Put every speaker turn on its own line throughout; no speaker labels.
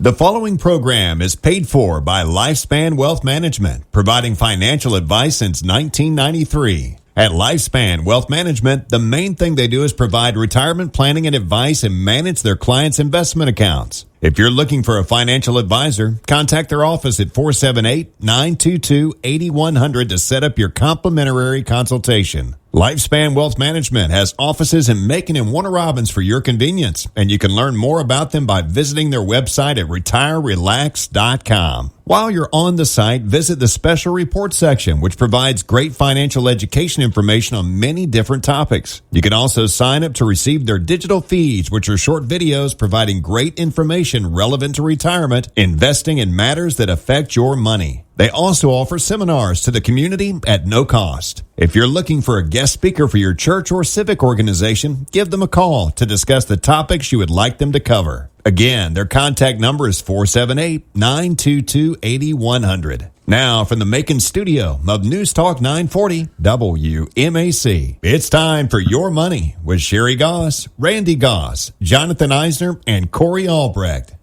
The following program is paid for by Lifespan Wealth Management, providing financial advice since 1993. At Lifespan Wealth Management, the main thing they do is provide retirement planning and advice and manage their clients' investment accounts. If you're looking for a financial advisor, contact their office at 478-922-8100 to set up your complimentary consultation. Lifespan Wealth Management has offices in Macon and Warner Robins for your convenience, and you can learn more about them by visiting their website at retirerelax.com. While you're on the site, visit the special report section, which provides great financial education information on many different topics. You can also sign up to receive their digital feeds, which are short videos providing great information relevant to retirement, investing, and matters that affect your money. They also offer seminars to the community at no cost. If you're looking for a guest speaker for your church or civic organization, give them a call to discuss the topics you would like them to cover. Again, their contact number is 478-922-8100. Now, from the Macon studio of News Talk 940 WMAC, it's time for Your Money with Sherry Goss, Randy Goss, Jonathan Eisner, and Corey Albrecht.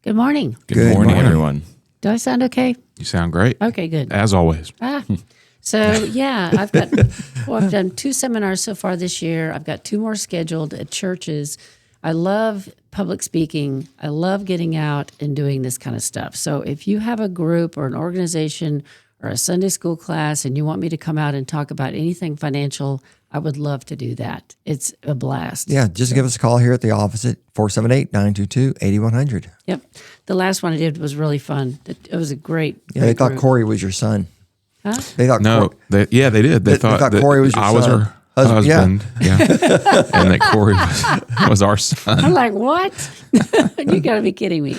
Good morning.
Good morning, everyone.
Do I sound okay?
You sound great.
Okay, good.
As always.
So I've done 2 seminars so far this year. I've got 2 more scheduled at churches. I love public speaking. I love getting out and doing this kind of stuff. So if you have a group or an organization or a Sunday school class and you want me to come out and talk about anything financial, I would love to do that. It's a blast.
Yeah, just give us a call here at the office at 478-922-8100.
Yep. The last one I did was really fun. It was a great
They thought
group.
Corey was your son.
Huh?
They thought
No, they did. They thought that
Corey was your
I was
son.
her husband. Yeah. And that Corey was our son.
I'm like, what? You got to be kidding me.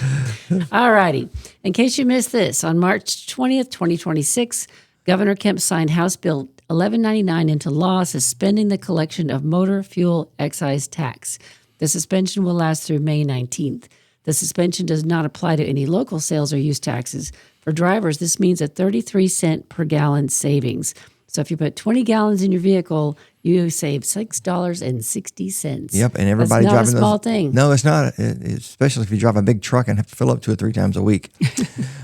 All righty. In case you missed this, on March 20th, 2026, Governor Kemp signed House Bill 1199 into law suspending the collection of motor fuel excise tax. The suspension will last through May 19th. The suspension does not apply to any local sales or use taxes. For drivers, this means a 33-cent per gallon savings. So if you put 20 gallons in your vehicle, you save $6.60.
Yep, and everybody
That's not
driving
a small
those,
thing.
No, it's not, especially if you drive a big truck and have to fill up 2 or 3 times a week.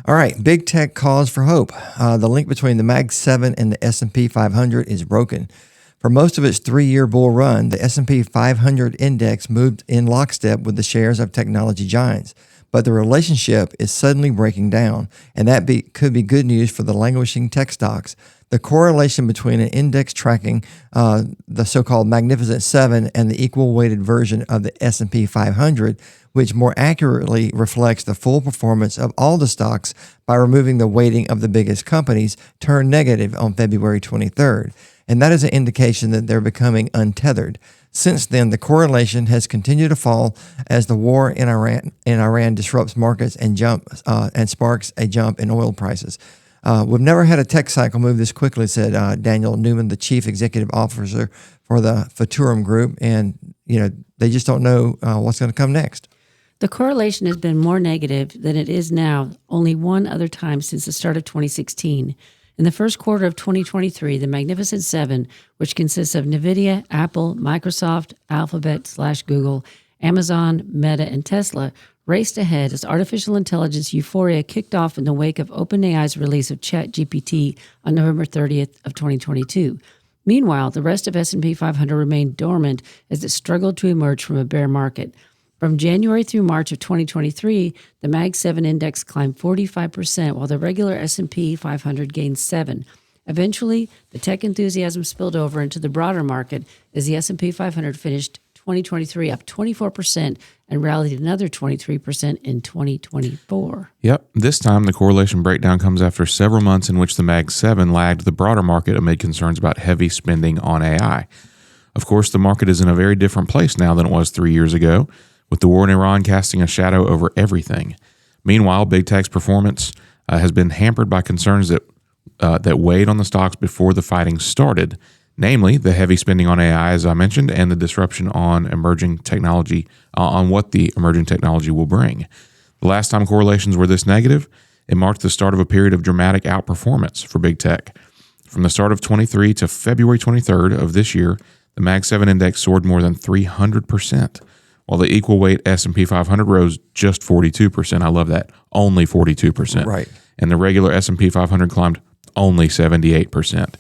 All right, big tech cause for hope. The link between the Mag 7 and the S&P 500 is broken. For most of its 3-year bull run, the S&P 500 index moved in lockstep with the shares of technology giants. But the relationship is suddenly breaking down, and that could be good news for the languishing tech stocks. The correlation between an index tracking the so-called Magnificent Seven and the equal-weighted version of the S&P 500, which more accurately reflects the full performance of all the stocks by removing the weighting of the biggest companies, turned negative on February 23rd. And that is an indication that they're becoming untethered. Since then, the correlation has continued to fall as the war in Iran disrupts markets and sparks a jump in oil prices. We've never had a tech cycle move this quickly, said Daniel Newman, the chief executive officer for the Futurum Group, and they just don't know what's going to come next.
The correlation has been more negative than it is now only one other time since the start of 2016. In the first quarter of 2023, the Magnificent Seven, which consists of NVIDIA, Apple, Microsoft, Alphabet/Google, Amazon, Meta, and Tesla, raced ahead as artificial intelligence euphoria kicked off in the wake of OpenAI's release of ChatGPT on November 30th of 2022. Meanwhile, the rest of S&P 500 remained dormant as it struggled to emerge from a bear market. From January through March of 2023, the Mag 7 index climbed 45%, while the regular S&P 500 gained 7%. Eventually, the tech enthusiasm spilled over into the broader market as the S&P 500 finished 2023 up 24% and rallied another 23% in 2024.
Yep. This time, the correlation breakdown comes after several months in which the Mag 7 lagged the broader market amid concerns about heavy spending on AI. Of course, the market is in a very different place now than it was 3 years ago, with the war in Iran casting a shadow over everything. Meanwhile, big tech's performance has been hampered by concerns that weighed on the stocks before the fighting started, namely the heavy spending on AI, as I mentioned, and the disruption on emerging technology, on what the emerging technology will bring. The last time correlations were this negative, it marked the start of a period of dramatic outperformance for big tech. From the start of 23 to February 23rd of this year, the Mag 7 index soared more than 300%, while the equal weight S&P 500 rose just 42%. I love that. Only 42%.
Right.
And the regular S&P 500 climbed only 78%.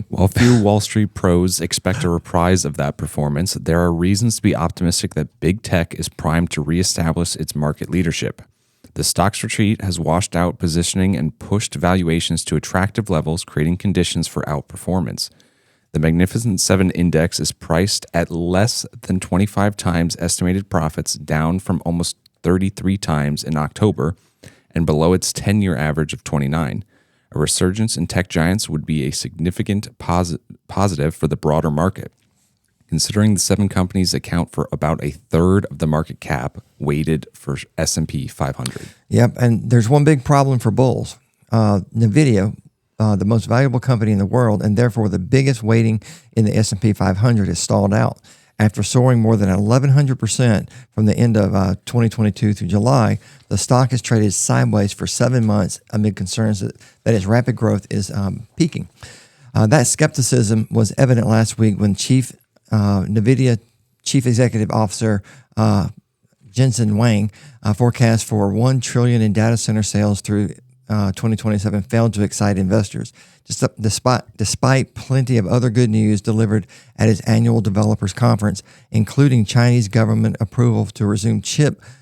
While few Wall Street pros expect a reprise of that performance, there are reasons to be optimistic that big tech is primed to reestablish its market leadership. The stock's retreat has washed out positioning and pushed valuations to attractive levels, creating conditions for outperformance. The Magnificent Seven index is priced at less than 25 times estimated profits, down from almost 33 times in October, and below its 10-year average of 29. A resurgence in tech giants would be a significant positive for the broader market, considering the 7 companies account for about a third of the market cap weighted for S&P 500.
Yep, and there's one big problem for bulls. NVIDIA, the most valuable company in the world, and therefore the biggest weighting in the S&P 500, has stalled out. After soaring more than 1,100% from the end of 2022 through July, the stock has traded sideways for 7 months amid concerns that its rapid growth is peaking. That skepticism was evident last week when NVIDIA Chief Executive Officer Jensen Huang forecast for $1 trillion in data center sales through 2027 failed to excite investors, despite plenty of other good news delivered at its annual developers conference, including Chinese government approval to resume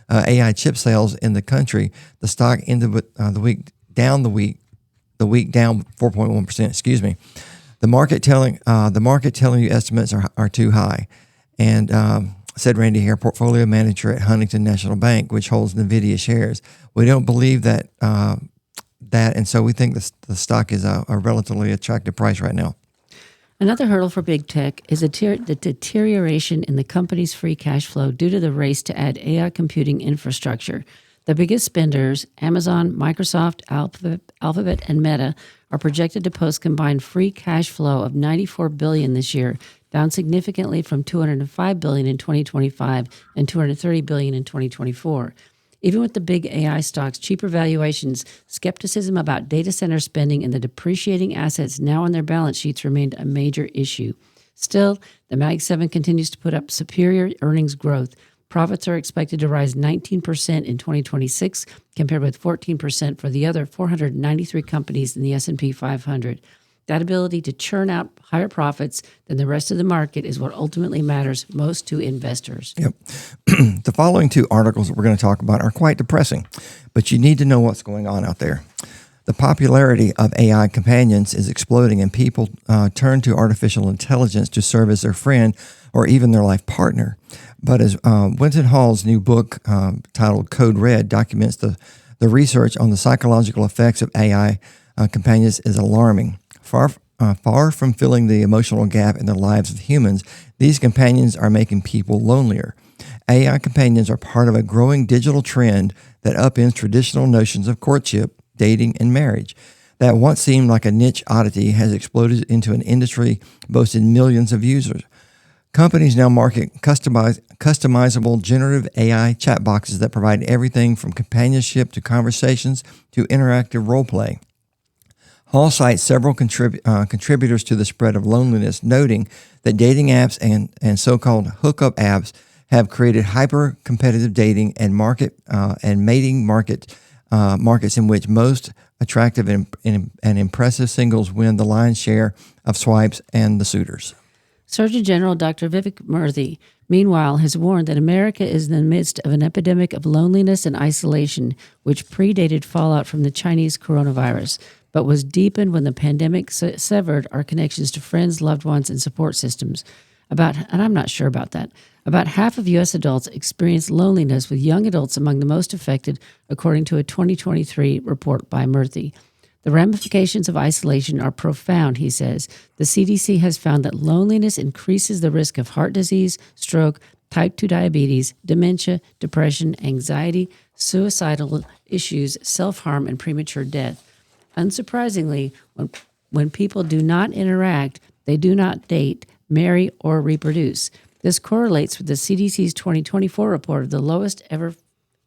AI chip sales in the country. The stock ended with the week down 4.1%. Excuse me. The market telling you estimates are too high, and said Randy Hare, portfolio manager at Huntington National Bank, which holds NVIDIA shares. We don't believe that. And so we think the stock is a relatively attractive price right now.
Another hurdle for big tech is the deterioration in the company's free cash flow due to the race to add AI computing infrastructure. The biggest spenders, Amazon, Microsoft, Alphabet, and Meta, are projected to post combined free cash flow of $94 billion this year, down significantly from $205 billion in 2025 and $230 billion in 2024. Even with the big AI stocks' cheaper valuations, skepticism about data center spending and the depreciating assets now on their balance sheets remained a major issue. Still, the Mag 7 continues to put up superior earnings growth. Profits are expected to rise 19% in 2026, compared with 14% for the other 493 companies in the S&P 500. That ability to churn out higher profits than the rest of the market is what ultimately matters most to investors.
Yep. The following 2 articles that we're going to talk about are quite depressing, but you need to know what's going on out there. The popularity of AI companions is exploding, and people turn to artificial intelligence to serve as their friend or even their life partner. But as Winton Hall's new book titled Code Red documents, the research on the psychological effects of AI companions is alarming. Far from filling the emotional gap in the lives of humans, these companions are making people lonelier. AI companions are part of a growing digital trend that upends traditional notions of courtship, dating, and marriage. That once seemed like a niche oddity has exploded into an industry boasting millions of users. Companies now market customizable generative AI chat boxes that provide everything from companionship to conversations to interactive role play. Hall cites several contributors to the spread of loneliness, noting that dating apps and so-called hookup apps have created hyper-competitive dating and mating markets in which most attractive and impressive singles win the lion's share of swipes and the suitors.
Surgeon General Dr. Vivek Murthy, meanwhile, has warned that America is in the midst of an epidemic of loneliness and isolation, which predated fallout from the Chinese coronavirus, but was deepened when the pandemic severed our connections to friends, loved ones, and support systems. And I'm not sure about that, about half of U.S. adults experience loneliness, with young adults among the most affected, according to a 2023 report by Murthy. The ramifications of isolation are profound, he says. The CDC has found that loneliness increases the risk of heart disease, stroke, type 2 diabetes, dementia, depression, anxiety, suicidal issues, self-harm, and premature death. Unsurprisingly, when people do not interact, they do not date, marry, or reproduce. This correlates with the CDC's 2024 report of the lowest ever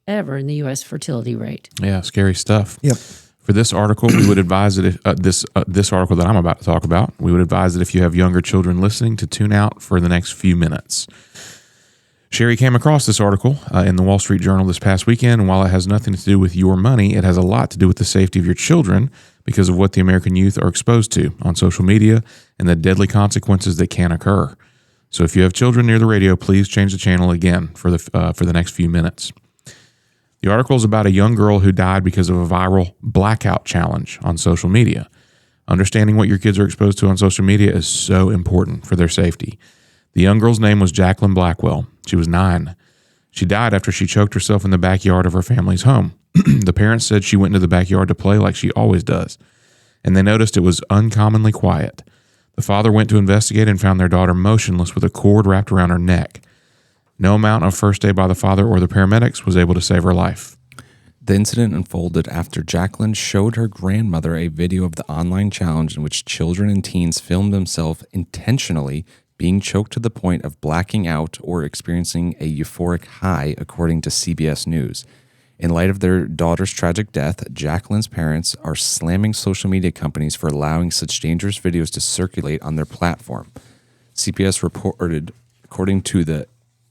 in the U.S. fertility rate.
Yeah, scary stuff.
Yep.
For this article, we would advise that this article that I'm about to talk about, we would advise that if you have younger children listening, to tune out for the next few minutes. Sherry came across this article in the Wall Street Journal this past weekend, and while it has nothing to do with your money, it has a lot to do with the safety of your children because of what the American youth are exposed to on social media and the deadly consequences that can occur. So if you have children near the radio, please change the channel again for the next few minutes. The article is about a young girl who died because of a viral blackout challenge on social media. Understanding what your kids are exposed to on social media is so important for their safety. The young girl's name was Jacqueline Blackwell. She was 9. She died after she choked herself in the backyard of her family's home. The parents said she went into the backyard to play like she always does, and they noticed it was uncommonly quiet. The father went to investigate and found their daughter motionless with a cord wrapped around her neck. No amount of first aid by the father or the paramedics was able to save her life.
The incident unfolded after Jacqueline showed her grandmother a video of the online challenge in which children and teens filmed themselves intentionally being choked to the point of blacking out or experiencing a euphoric high, according to CBS News. In light of their daughter's tragic death, Jacqueline's parents are slamming social media companies for allowing such dangerous videos to circulate on their platform. CBS reported, according to the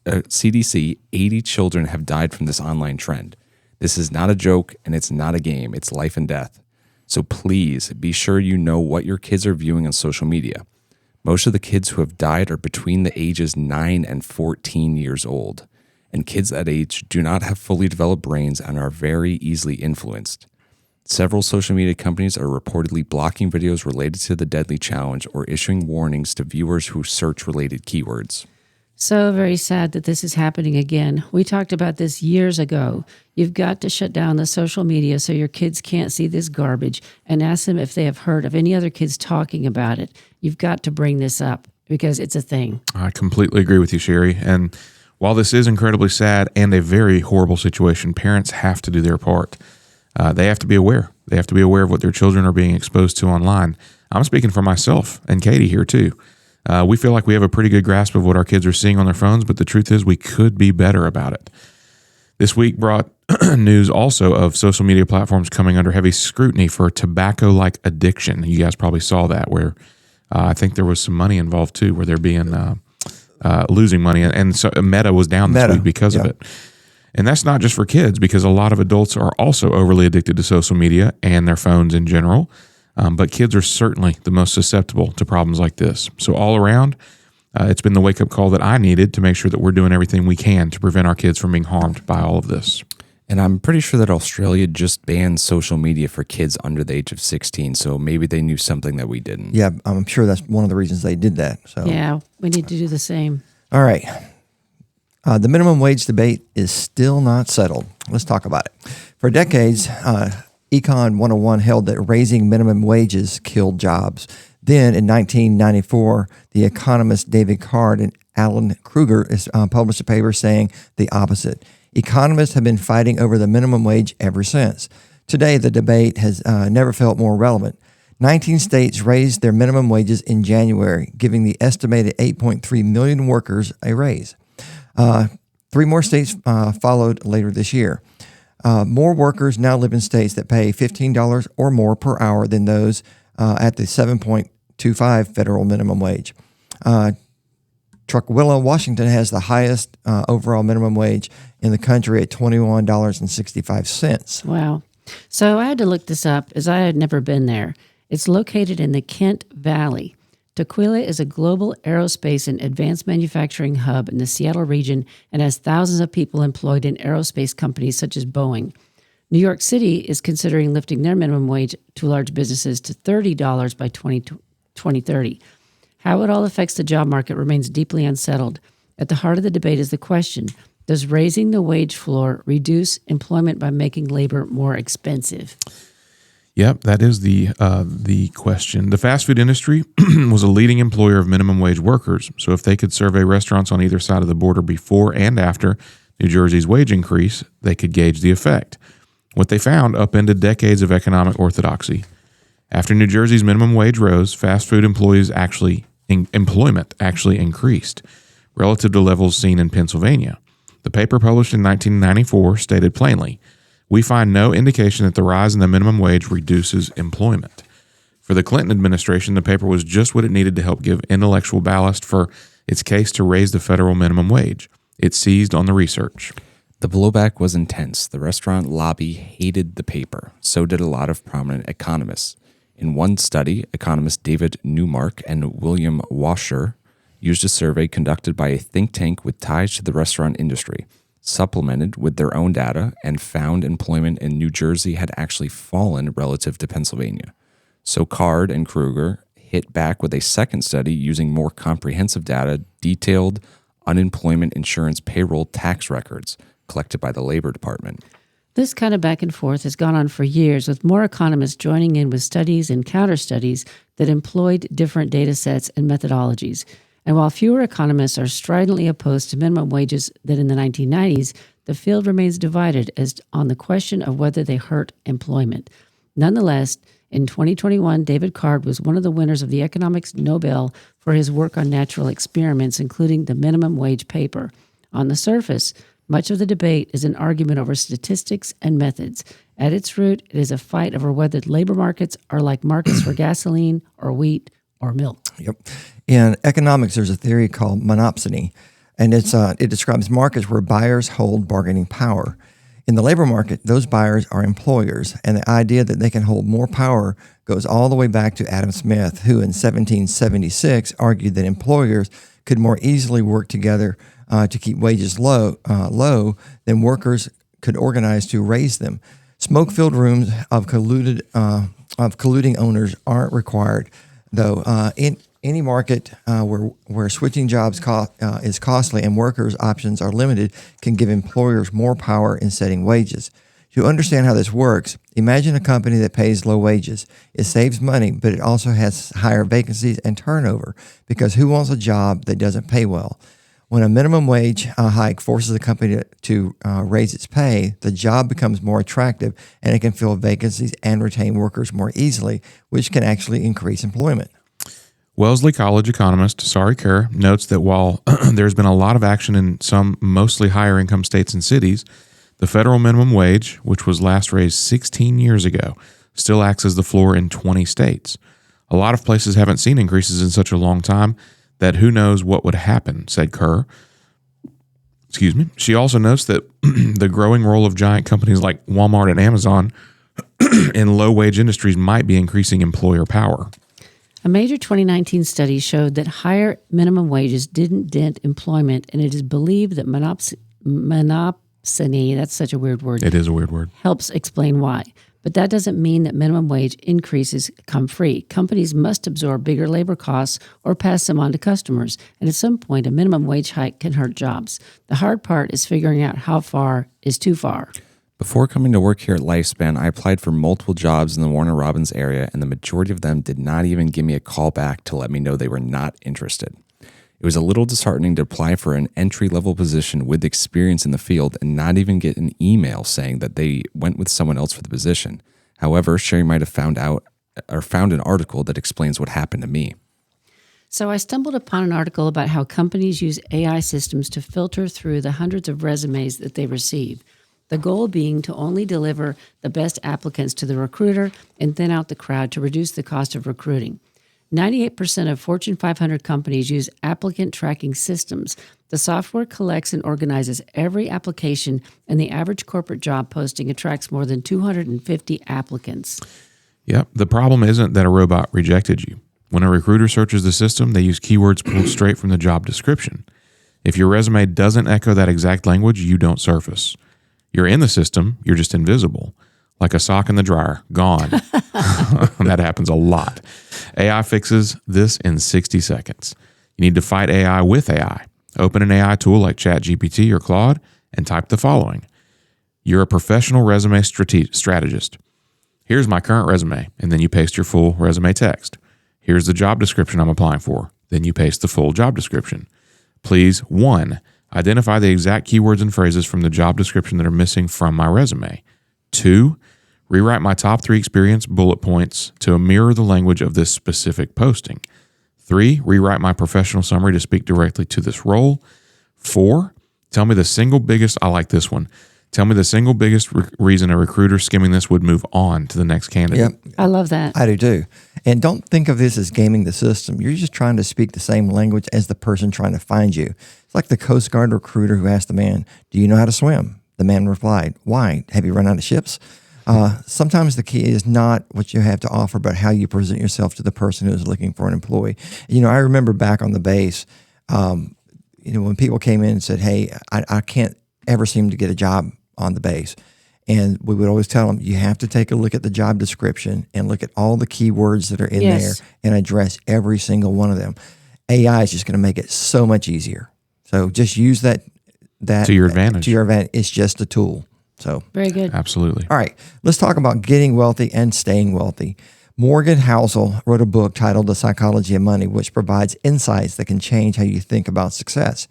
CDC, 80 children have died from this online trend. This is not a joke, and it's not a game. It's life and death. So please be sure you know what your kids are viewing on social media. Most of the kids who have died are between the ages 9 and 14 years old, and kids that age do not have fully developed brains and are very easily influenced. Several social media companies are reportedly blocking videos related to the deadly challenge or issuing warnings to viewers who search related keywords.
So very sad that this is happening again. We talked about this years ago. You've got to shut down the social media so your kids can't see this garbage, and ask them if they have heard of any other kids talking about it. You've got to bring this up because it's a thing.
I completely agree with you, Sherry. And while this is incredibly sad and a very horrible situation, parents have to do their part. They have to be aware. They have to be aware of what their children are being exposed to online. I'm speaking for myself and Katie here too. We feel like we have a pretty good grasp of what our kids are seeing on their phones, but the truth is we could be better about it. This week brought news also of social media platforms coming under heavy scrutiny for tobacco-like addiction. You guys probably saw that, where I think there was some money involved too, where they're being losing money. And so Meta was down this week because of it. And that's not just for kids, because a lot of adults are also overly addicted to social media and their phones in general. But kids are certainly the most susceptible to problems like this. So all around, it's been the wake-up call that I needed to make sure that we're doing everything we can to prevent our kids from being harmed by all of this.
And I'm pretty sure that Australia just banned social media for kids under the age of 16, so maybe they knew something that we didn't.
Yeah, I'm sure that's one of the reasons they did that. So
Yeah, we need to do the same.
All right. The minimum wage debate is still not settled. Let's talk about it. For decades, Econ 101 held that raising minimum wages killed jobs. Then in 1994, the economists David Card and Alan Kruger published a paper saying the opposite. Economists have been fighting over the minimum wage ever since. Today, the debate has never felt more relevant. 19 states raised their minimum wages in January, giving the estimated 8.3 million workers a raise. 3 more states followed later this year. More workers now live in states that pay $15 or more per hour than those at the 7.25 federal minimum wage. Tukwila, Washington has the highest overall minimum wage in the country at $21.65.
Wow. So I had to look this up as I had never been there. It's located in the Kent Valley. Tukwila is a global aerospace and advanced manufacturing hub in the Seattle region and has thousands of people employed in aerospace companies such as Boeing. New York City is considering lifting their minimum wage to large businesses to $30 by 2030. How it all affects the job market remains deeply unsettled. At the heart of the debate is the question, does raising the wage floor reduce employment by making labor more expensive?
Yep, that is the question. The fast food industry was a leading employer of minimum wage workers. So if they could survey restaurants on either side of the border before and after New Jersey's wage increase, they could gauge the effect. What they found upended decades of economic orthodoxy. After New Jersey's minimum wage rose, fast food employees employment actually increased relative to levels seen in Pennsylvania. The paper published in 1994 stated plainly, "We find no indication that the rise in the minimum wage reduces employment." For the Clinton administration, the paper was just what it needed to help give intellectual ballast for its case to raise the federal minimum wage. It seized on the research.
The blowback was intense. The restaurant lobby hated the paper. So did a lot of prominent economists. In one study, economists David Newmark and William Washer used a survey conducted by a think tank with ties to the restaurant industry, supplemented with their own data, and found employment in New Jersey had actually fallen relative to Pennsylvania. So Card and Kruger hit back with a second study using more comprehensive data, detailed unemployment insurance payroll tax records collected by the Labor Department.
This kind of back and forth has gone on for years, with more economists joining in with studies and counter studies that employed different data sets and methodologies. And while fewer economists are stridently opposed to minimum wages than in the 1990s, the field remains divided as on the question of whether they hurt employment. Nonetheless, in 2021, David Card was one of the winners of the Economics Nobel for his work on natural experiments, including the minimum wage paper. On the surface, much of the debate is an argument over statistics and methods. At its root, it is a fight over whether labor markets are like markets for gasoline or wheat or milk.
Yep. In economics, there's a theory called monopsony, and it describes markets where buyers hold bargaining power. In the labor market, those buyers are employers, and the idea that they can hold more power goes all the way back to Adam Smith, who in 1776 argued that employers could more easily work together to keep wages low than workers could organize to raise them. Smoke-filled rooms of colluding owners aren't required, though. In any market where switching jobs is costly and workers' options are limited can give employers more power in setting wages. To understand how this works, imagine a company that pays low wages. It saves money, but it also has higher vacancies and turnover, because who wants a job that doesn't pay well? When a minimum wage hike forces a company to raise its pay, the job becomes more attractive and it can fill vacancies and retain workers more easily, which can actually increase employment.
Wellesley College economist Sari Kerr notes that while there's been a lot of action in some mostly higher income states and cities, the federal minimum wage, which was last raised 16 years ago, still acts as the floor in 20 states. A lot of places haven't seen increases in such a long time that who knows what would happen, said Kerr. She also notes that the growing role of giant companies like Walmart and Amazon in low-wage industries might be increasing employer power.
A major 2019 study showed that higher minimum wages didn't dent employment, and it is believed that monopsony, that's such a weird word.
It is a weird word.
Helps explain why. But that doesn't mean that minimum wage increases come free. Companies must absorb bigger labor costs or pass them on to customers. And at some point, a minimum wage hike can hurt jobs. The hard part is figuring out how far is too far.
Before coming to work here at Lifespan, I applied for multiple jobs in the Warner Robins area, and the majority of them did not even give me a call back to let me know they were not interested. It was a little disheartening to apply for an entry-level position with experience in the field and not even get an email saying that they went with someone else for the position. However, Sherry might have found an article that explains what happened to me.
So I stumbled upon an article about how companies use AI systems to filter through the hundreds of resumes that they receive. The goal being to only deliver the best applicants to the recruiter and thin out the crowd to reduce the cost of recruiting. 98% of Fortune 500 companies use applicant tracking systems. The software collects and organizes every application, and the average corporate job posting attracts more than 250 applicants.
Yep. The problem isn't that a robot rejected you. When a recruiter searches the system, they use keywords pulled straight from the job description. If your resume doesn't echo that exact language, you don't surface. You're in the system, you're just invisible. Like a sock in the dryer, gone. That happens a lot. AI fixes this in 60 seconds. You need to fight AI with AI. Open an AI tool like ChatGPT or Claude and type the following. You're a professional resume strategist. Here's my current resume, and then you paste your full resume text. Here's the job description I'm applying for. Then you paste the full job description. Please, 1, identify the exact keywords and phrases from the job description that are missing from my resume. 2, rewrite my top 3 experience bullet points to mirror the language of this specific posting. 3, rewrite my professional summary to speak directly to this role. 4, tell me the single biggest, I like this one. Tell me the single biggest reason a recruiter skimming this would move on to the next candidate.
Yep.
I love that.
I do too. And don't think of this as gaming the system. You're just trying to speak the same language as the person trying to find you. It's like the Coast Guard recruiter who asked the man, "Do you know how to swim?" The man replied, "Why? Have you run out of ships?" Sometimes the key is not what you have to offer, but how you present yourself to the person who is looking for an employee. I remember back on the base, when people came in and said, "Hey, I can't ever seem to get a job on the base." And we would always tell them, you have to take a look at the job description and look at all the keywords that are in there and address every single one of them. AI is just going to make it so much easier. So just use that
to your advantage.
To your advantage. It's just a tool. So
Very good.
Absolutely.
all right, let's talk about getting wealthy and staying wealthy. Morgan Housel wrote a book titled The Psychology of Money, which provides insights that can change how you think about success.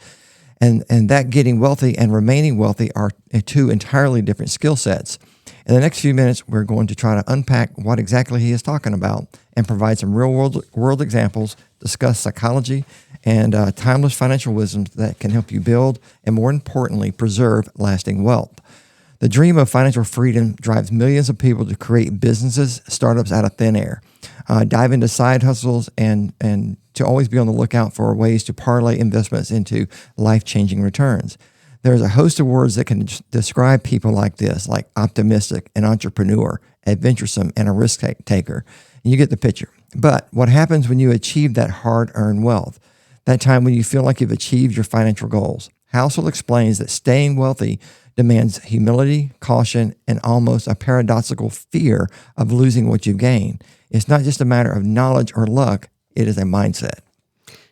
And that getting wealthy and remaining wealthy are two entirely different skill sets. In the next few minutes, we're going to try to unpack what exactly he is talking about and provide some real world examples, discuss psychology and timeless financial wisdom that can help you build and, more importantly, preserve lasting wealth. The dream of financial freedom drives millions of people to create businesses, startups out of thin air, dive into side hustles, and to always be on the lookout for ways to parlay investments into life-changing returns. There's a host of words that can describe people like this, like optimistic, an entrepreneur, adventuresome, and a risk taker. And you get the picture. But what happens when you achieve that hard-earned wealth? That time when you feel like you've achieved your financial goals? Housel explains that staying wealthy demands humility, caution, and almost a paradoxical fear of losing what you've gained. It's not just a matter of knowledge or luck, it is a mindset.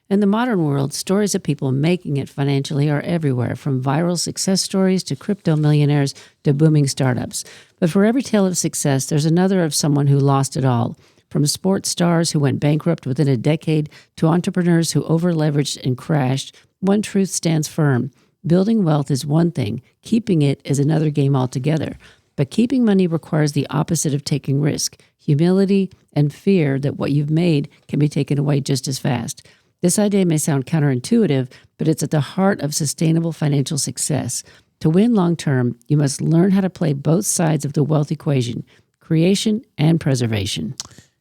In the modern world, stories of people making it financially are everywhere, from viral success stories to crypto millionaires to booming startups. But for every tale of success, there's another of someone who lost it all. From sports stars who went bankrupt within a decade to entrepreneurs who over-leveraged and crashed, one truth stands firm. Building wealth is one thing. Keeping it is another game altogether. But keeping money requires the opposite of taking risk, humility and fear that what you've made can be taken away just as fast. This idea may sound counterintuitive, but it's at the heart of sustainable financial success. To win long-term, you must learn how to play both sides of the wealth equation, creation and preservation.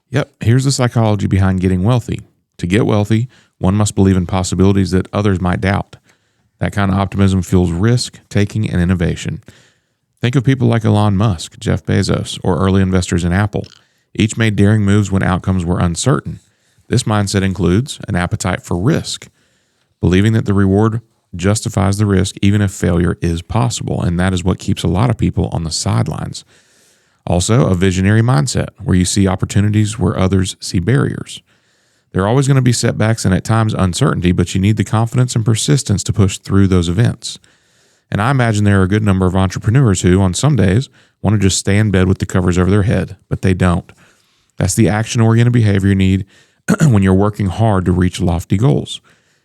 Yep. Here's the psychology behind getting wealthy. To get wealthy, one must believe in possibilities that others might doubt. That kind of optimism fuels risk, taking, and innovation. Think of people like Elon Musk, Jeff Bezos, or early investors in Apple. Each made daring moves when outcomes were uncertain. This mindset includes an appetite for risk, believing that the reward justifies the risk even if failure is possible, and that is what keeps a lot of people on the sidelines. Also, a visionary mindset, where you see opportunities where others see barriers. There are always going to be setbacks and at times uncertainty, but you need the confidence and persistence to push through those events. And I imagine there are a good number of entrepreneurs who, on some days, want to just stay in bed with the covers over their head, but they don't. That's the action-oriented behavior you need when you're working hard to reach lofty goals.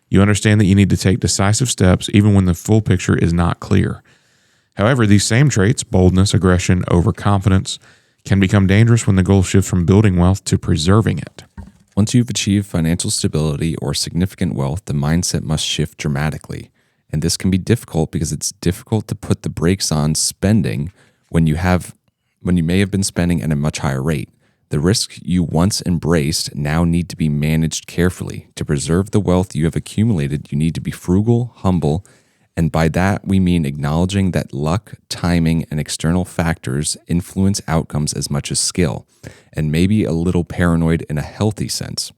You understand that you need to take decisive steps even when the full picture is not clear. However, these same traits, boldness, aggression, overconfidence, can become dangerous when the goal shifts from building wealth to preserving it.
Once you've achieved financial stability or significant wealth, the mindset must shift dramatically. And this can be difficult because it's difficult to put the brakes on spending when you may have been spending at a much higher rate. The risks you once embraced now need to be managed carefully. To preserve the wealth you have accumulated, you need to be frugal, humble, and by that we mean acknowledging that luck, timing, and external factors influence outcomes as much as skill, and maybe a little paranoid in a healthy sense.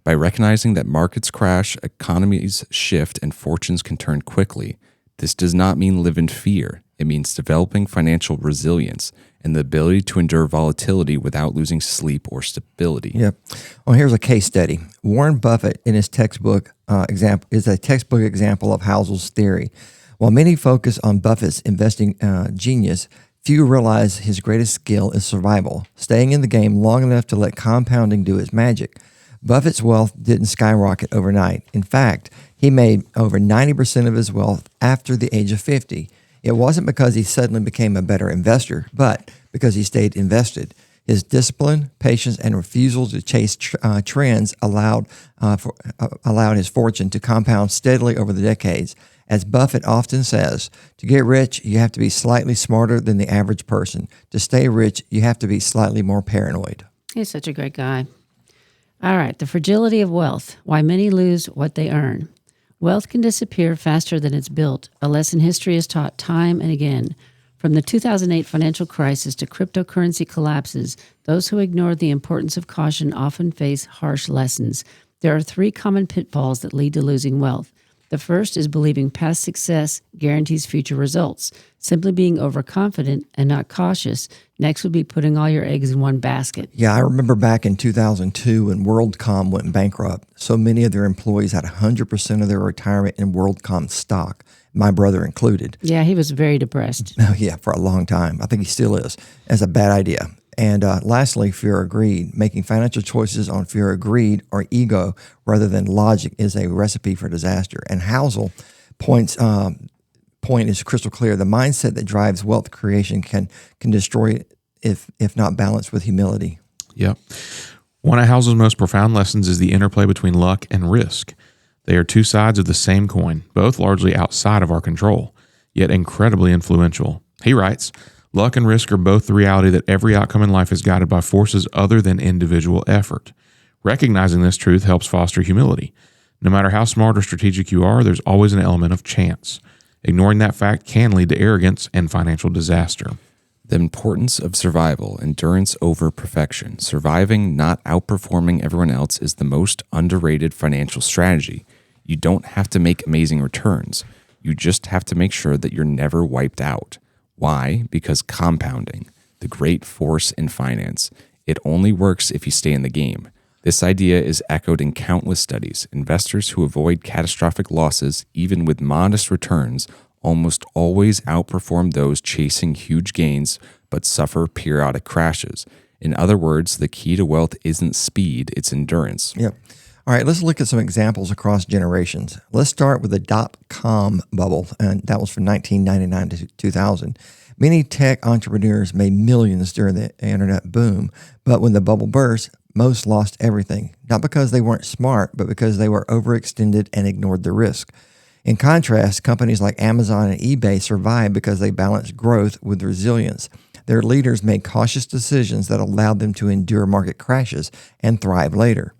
By recognizing that markets crash, economies shift, and fortunes can turn quickly, this does not mean live in fear. It means developing financial resilience and the ability to endure volatility without losing sleep or stability.
Yep. Well, here's a case study. Warren Buffett, in his textbook example, is a textbook example of Housel's theory. While many focus on Buffett's investing genius, few realize his greatest skill is survival, staying in the game long enough to let compounding do its magic. Buffett's wealth didn't skyrocket overnight. In fact, he made over 90% of his wealth after the age of 50. It wasn't because he suddenly became a better investor, but because he stayed invested. His discipline, patience, and refusal to chase trends allowed his fortune to compound steadily over the decades. As Buffett often says, to get rich, you have to be slightly smarter than the average person. To stay rich, you have to be slightly more paranoid.
He's such a great guy. All right, the fragility of wealth, why many lose what they earn. Wealth can disappear faster than it's built, a lesson history has taught time and again. From the 2008 financial crisis to cryptocurrency collapses, those who ignore the importance of caution often face harsh lessons. There are 3 common pitfalls that lead to losing wealth. The first is believing past success guarantees future results. Simply being overconfident and not cautious. Next would be putting all your eggs in one basket.
Yeah, I remember back in 2002 when WorldCom went bankrupt. So many of their employees had 100% of their retirement in WorldCom stock, my brother included.
Yeah, he was very depressed.
Oh, yeah, for a long time. I think he still is. It's a bad idea. And lastly, fear of greed. Making financial choices on fear of greed or ego rather than logic is a recipe for disaster. And Housel point is crystal clear. The mindset that drives wealth creation can destroy it if not balanced with humility.
Yep. One of Housel's most profound lessons is the interplay between luck and risk. They are 2 sides of the same coin, both largely outside of our control, yet incredibly influential. He writes, luck and risk are both the reality that every outcome in life is guided by forces other than individual effort. Recognizing this truth helps foster humility. No matter how smart or strategic you are, there's always an element of chance. Ignoring that fact can lead to arrogance and financial disaster.
The importance of survival, endurance over perfection. Surviving, not outperforming everyone else, is the most underrated financial strategy. You don't have to make amazing returns. You just have to make sure that you're never wiped out. Why? Because compounding, the great force in finance, it only works if you stay in the game. This idea is echoed in countless studies. Investors who avoid catastrophic losses, even with modest returns, almost always outperform those chasing huge gains but suffer periodic crashes. In other words, the key to wealth isn't speed, it's endurance.
Yep. All right, let's look at some examples across generations. Let's start with the dot-com bubble, and that was from 1999 to 2000. Many tech entrepreneurs made millions during the internet boom, but when the bubble burst, most lost everything, not because they weren't smart, but because they were overextended and ignored the risk. In contrast, companies like Amazon and eBay survived because they balanced growth with resilience. Their leaders made cautious decisions that allowed them to endure market crashes and thrive later.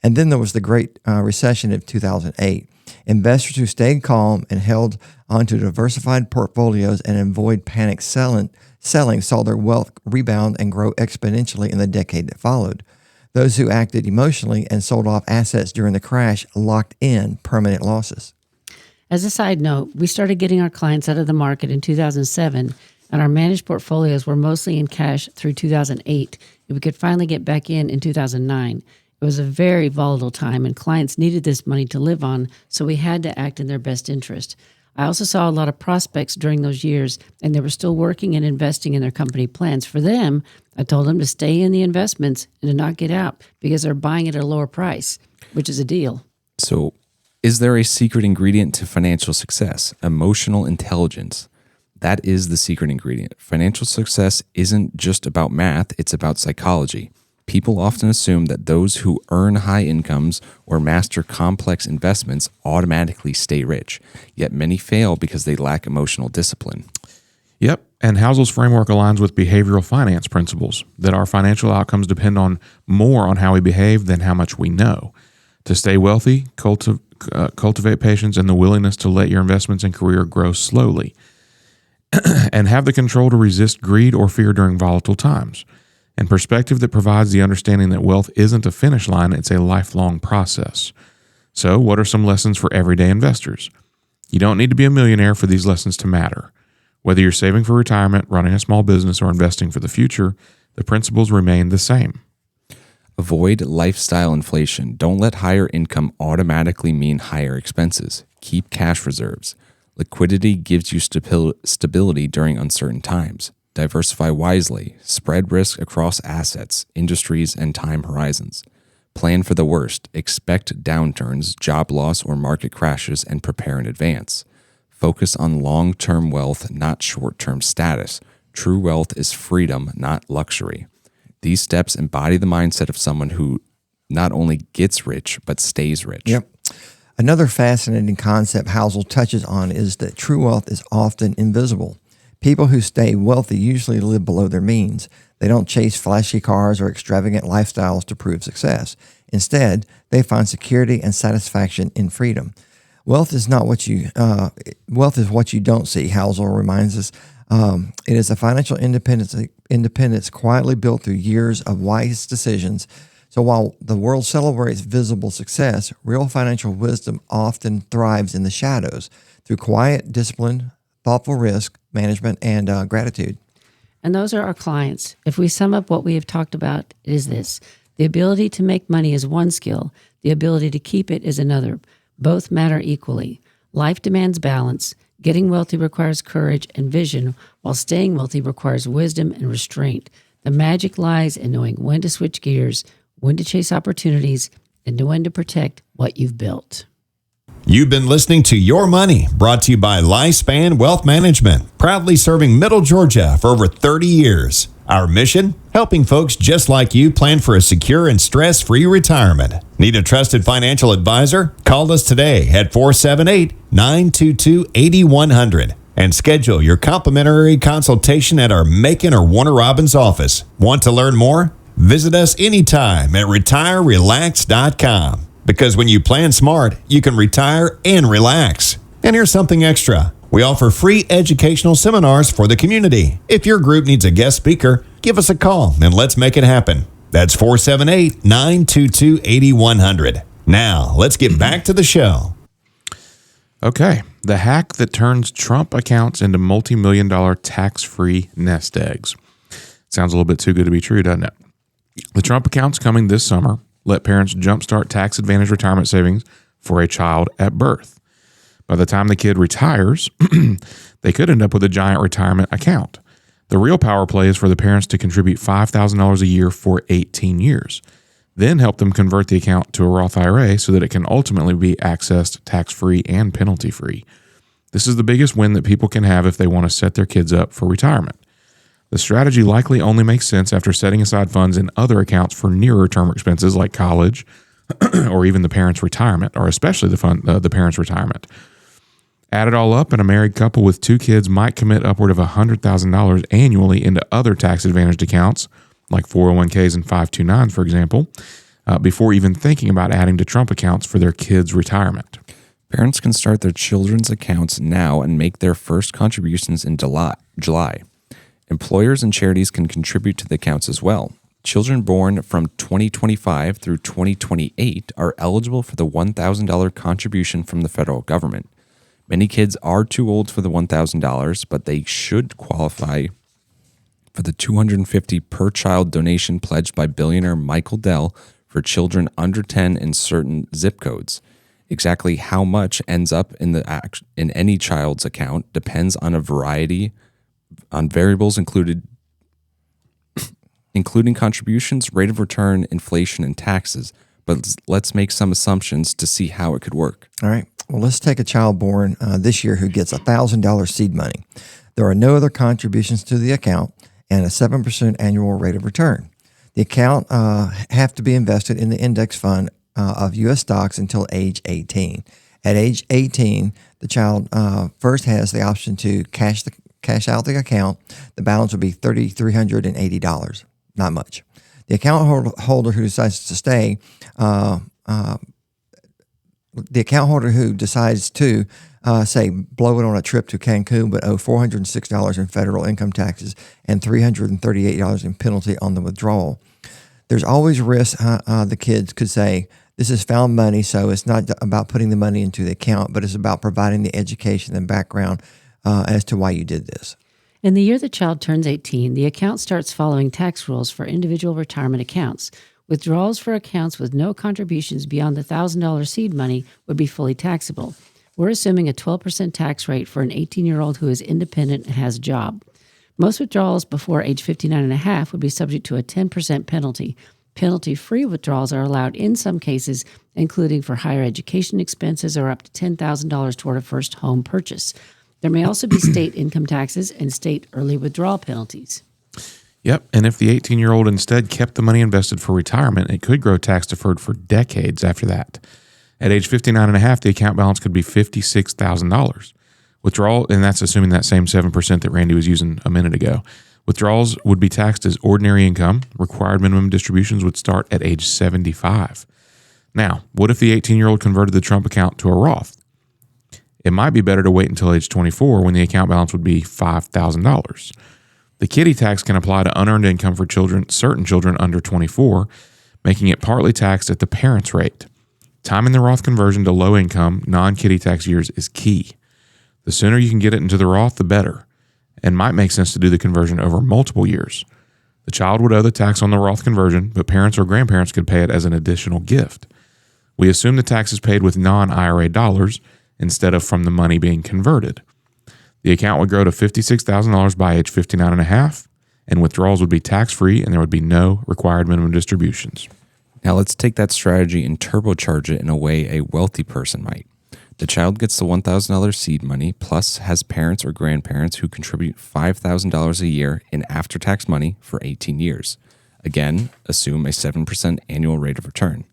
And then there was the Great Recession of 2008. Investors who stayed calm and held onto diversified portfolios and avoid panic selling saw their wealth rebound and grow exponentially in the decade that followed. Those who acted emotionally and sold off assets during the crash locked in permanent losses.
As a side note, we started getting our clients out of the market in 2007, and our managed portfolios were mostly in cash through 2008, and we could finally get back in 2009. It was a very volatile time, and clients needed this money to live on, so we had to act in their best interest. I also saw a lot of prospects during those years, and they were still working and investing in their company plans. For them, I told them to stay in the investments and to not get out because they're buying it at a lower price, which is a deal.
So, is there a secret ingredient to financial success? Emotional intelligence. That is the secret ingredient. Financial success isn't just about math, it's about psychology. People often assume that those who earn high incomes or master complex investments automatically stay rich, yet many fail because they lack emotional discipline.
Yep, and Housel's framework aligns with behavioral finance principles, that our financial outcomes depend on more on how we behave than how much we know. To stay wealthy, cultivate patience and the willingness to let your investments and career grow slowly, and have the control to resist greed or fear during volatile times. And perspective that provides the understanding that wealth isn't a finish line, it's a lifelong process. So, what are some lessons for everyday investors? You don't need to be a millionaire for these lessons to matter. Whether you're saving for retirement, running a small business, or investing for the future, the principles remain the same.
Avoid lifestyle inflation. Don't let higher income automatically mean higher expenses. Keep cash reserves. Liquidity gives you stability during uncertain times. Diversify wisely. Spread risk across assets, industries, and time horizons. Plan for the worst. Expect downturns, job loss, or market crashes, and prepare in advance. Focus on long-term wealth, not short-term status. True wealth is freedom, not luxury. These steps embody the mindset of someone who not only gets rich, but stays rich.
Yep. Another fascinating concept Housel touches on is that true wealth is often invisible. People who stay wealthy usually live below their means. They don't chase flashy cars or extravagant lifestyles to prove success. Instead, they find security and satisfaction in freedom. Wealth is what you don't see, Housel reminds us. It is a financial independence quietly built through years of wise decisions. So while the world celebrates visible success, real financial wisdom often thrives in the shadows through quiet discipline, thoughtful risk management, and gratitude.
And those are our clients. If we sum up what we have talked about, it is this. The ability to make money is one skill. The ability to keep it is another. Both matter equally. Life demands balance. Getting wealthy requires courage and vision, while staying wealthy requires wisdom and restraint. The magic lies in knowing when to switch gears, when to chase opportunities, and when to protect what you've built.
You've been listening to Your Money, brought to you by Lifespan Wealth Management, proudly serving Middle Georgia for over 30 years. Our mission? Helping folks just like you plan for a secure and stress-free retirement. Need a trusted financial advisor? Call us today at 478-922-8100 and schedule your complimentary consultation at our Macon or Warner Robins office. Want to learn more? Visit us anytime at retirerelax.com. Because when you plan smart, you can retire and relax. And here's something extra. We offer free educational seminars for the community. If your group needs a guest speaker, give us a call and let's make it happen. That's 478-922-8100. Now, let's get back to the show.
Okay, the hack that turns Trump accounts into multi-million-dollar tax-free nest eggs. Sounds a little bit too good to be true, doesn't it? The Trump accounts coming this summer let parents jumpstart tax-advantaged retirement savings for a child at birth. By the time the kid retires, they could end up with a giant retirement account. The real power play is for the parents to contribute $5,000 a year for 18 years. Then help them convert the account to a Roth IRA so that it can ultimately be accessed tax-free and penalty-free. This is the biggest win that people can have if they want to set their kids up for retirement. The strategy likely only makes sense after setting aside funds in other accounts for nearer term expenses like college or even the parent's retirement, or especially the parent's retirement. Add it all up, and a married couple with 2 kids might commit upward of $100,000 annually into other tax-advantaged accounts, like 401ks and 529s, for example, before even thinking about adding to Trump accounts for their kids' retirement.
Parents can start their children's accounts now and make their first contributions in July. Employers and charities can contribute to the accounts as well. Children born from 2025 through 2028 are eligible for the $1,000 contribution from the federal government. Many kids are too old for the $1,000, but they should qualify for the $250 per child donation pledged by billionaire Michael Dell for children under 10 in certain zip codes. Exactly how much ends up in any child's account depends on a variety on variables including contributions, rate of return, inflation, and taxes. But let's make some assumptions to see how it could work.
All right. Well, let's take a child born this year who gets $1,000 seed money. There are no other contributions to the account and a 7% annual rate of return. The account have to be invested in the index fund of U.S. stocks until age 18. At age 18, the child first has the option to cash out the account. The balance will be $3,380. Not much. The account holder who decides to stay, say, blow it on a trip to Cancun, but owe $406 in federal income taxes and $338 in penalty on the withdrawal. There's always risk. The kids could say, this is found money, so it's not about putting the money into the account, but it's about providing the education and background as to why you did this.
In the year the child turns 18, the account starts following tax rules for individual retirement accounts. Withdrawals for accounts with no contributions beyond the $1,000 seed money would be fully taxable. We're assuming a 12% tax rate for an 18-year-old who is independent and has a job. Most withdrawals before age 59 and a half would be subject to a 10% penalty. Penalty-free withdrawals are allowed in some cases, including for higher education expenses or up to $10,000 toward a first home purchase. There may also be state income taxes and state early withdrawal penalties.
Yep, and if the 18-year-old instead kept the money invested for retirement, it could grow tax-deferred for decades after that. At age 59 and a half, the account balance could be $56,000. Withdrawal, and that's assuming that same 7% that Randy was using a minute ago. Withdrawals would be taxed as ordinary income. Required minimum distributions would start at age 75. Now, what if the 18-year-old converted the Trump account to a Roth? It might be better to wait until age 24 when the account balance would be $5,000. The kiddie tax can apply to unearned income for certain children under 24, making it partly taxed at the parent's rate. Timing the Roth conversion to low-income, non-kiddie tax years is key. The sooner you can get it into the Roth, the better, and might make sense to do the conversion over multiple years. The child would owe the tax on the Roth conversion, but parents or grandparents could pay it as an additional gift. We assume the tax is paid with non-IRA dollars instead of from the money being converted. The account would grow to $56,000 by age 59 and a half, and withdrawals would be tax-free and there would be no required minimum distributions.
Now let's take that strategy and turbocharge it in a way a wealthy person might. The child gets the $1,000 seed money, plus has parents or grandparents who contribute $5,000 a year in after-tax money for 18 years. Again, assume a 7% annual rate of return.